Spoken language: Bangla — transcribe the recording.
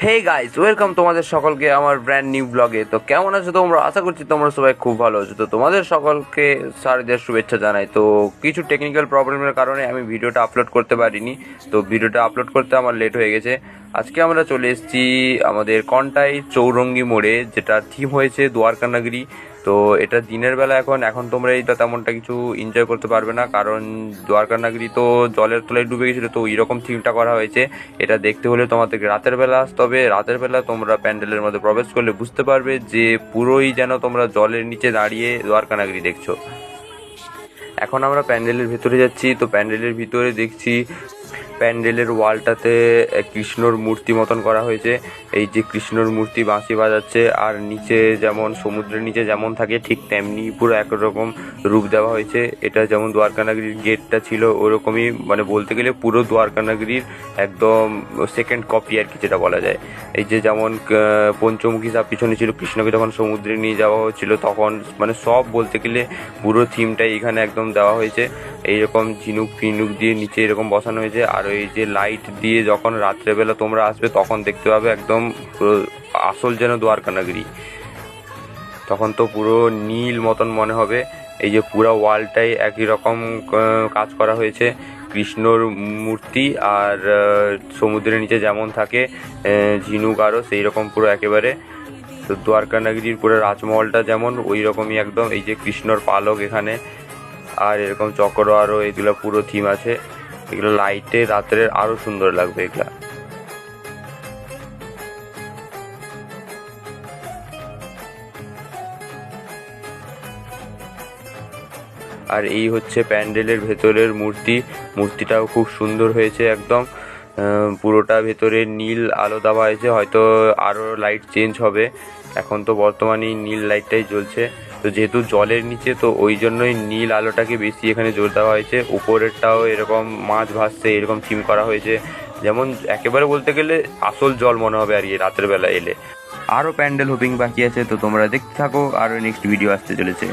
হে গাইস, ওয়েলকাম তোমাদের সকলকে আমার ব্র্যান্ড নিউ ব্লগে। তো কেমন আছো তোমরা? আশা করছি তোমরা সবাই খুব ভালো আছো। তো তোমাদের সকলকে শারদীয়ার শুভেচ্ছা জানাই। তো কিছু টেকনিক্যাল প্রবলেমের কারণে আমি ভিডিওটা আপলোড করতে পারিনি। তো ভিডিওটা আপলোড করতে আমার লেট হয়ে গেছে। আজকে আমরা চলে এসেছি আমাদের কন্টাই চৌরঙ্গি মোড়ে, যেটা থিম হয়েছে দ্বারকা নগরী। তো এটা দিনের বেলা, এখন তোমরা এইটা তেমনটা কিছু এনজয় করতে পারবে না, কারণ দ্বারকা নগরী তো জলের তলায় ডুবে গেছিলো। তো এইরকম থিমটা করা হয়েছে। এটা দেখতে হলে তোমাদেরকে রাতের বেলা আসতে হবে। রাতের বেলা তোমরা প্যান্ডেলের মধ্যে প্রবেশ করলে বুঝতে পারবে যে পুরোই যেন তোমরা জলের নিচে দাঁড়িয়ে দ্বারকা নগরী দেখছো। এখন আমরা প্যান্ডেলের ভেতরে যাচ্ছি। তো প্যান্ডেলের ভিতরে দেখছি প্যান্ডেলের ওয়ালটাতে কৃষ্ণর মূর্তি মতন করা হয়েছে। এই যে কৃষ্ণর মূর্তি বাঁশি বাজাচ্ছে, আর নিচে যেমন সমুদ্রের নিচে যেমন থাকে ঠিক তেমনি পুরো একরকম রূপ দেওয়া হয়েছে। এটা যেমন দ্বারকা নগরীর গেটটা ছিল ওরকমই, মানে বলতে গেলে পুরো দ্বারকা নগরীর একদম সেকেন্ড কপি আর কি, যেটা বলা যায়। এই যে যেমন পঞ্চমুখী সাপ পিছনে ছিল, কৃষ্ণকে যখন সমুদ্রে নিয়ে যাওয়া হচ্ছিল তখন, মানে সব বলতে গেলে পুরো থিমটাই এখানে একদম দেওয়া হয়েছে। এইরকম ঝিনুক ফিনুক দিয়ে নিচে এরকম বসানো হয়েছে। আর এই যে লাইট দিয়ে যখন রাত্রেবেলা তোমরা আসবে তখন দেখতে পাবে একদম পুরো আসল যেন দ্বারকা নগরী। তখন তো পুরো নীল মতন মনে হবে। এই যে পুরো ওয়ালটাই একই রকম কাজ করা হয়েছে। কৃষ্ণর মূর্তি আর সমুদ্রের নিচে যেমন থাকে ঝিনুক, আরও সেই রকম পুরো একেবারে। তো দ্বারকা নগরীর পুরো রাজমহলটা যেমন ওই রকমই একদম। এই যে কৃষ্ণর পালক এখানে, আর এরকম চক্র, আরও এগুলো পুরো থিম আছে। এগুলো লাইটে রাত্রে আরও সুন্দর লাগবে এগুলা। আর এই হচ্ছে প্যান্ডেলের ভেতরের মূর্তিটাও খুব সুন্দর হয়েছে একদম। পুরোটা ভেতরে নীল আলো দেওয়া হয়েছে, হয়তো আরও লাইট চেঞ্জ হবে। এখন তো বর্তমানে নীল লাইটটাই জ্বলছে। তো যেহেতু জলের নিচে, তো ওই জন্যই নীল আলোটাকে বেশি এখানে জোর দেওয়া হয়েছে। উপরেরটাও এরকম মাছ ভাসছে এরকম থিম করা হয়েছে, যেমন একেবারে বলতে গেলে আসল জল মনে হবে আর কি রাতের বেলা এলে। আরও প্যান্ডেল হোপিং বাকি আছে, তো তোমরা দেখতে থাকো, আরও নেক্সট ভিডিও আসতে চলেছে।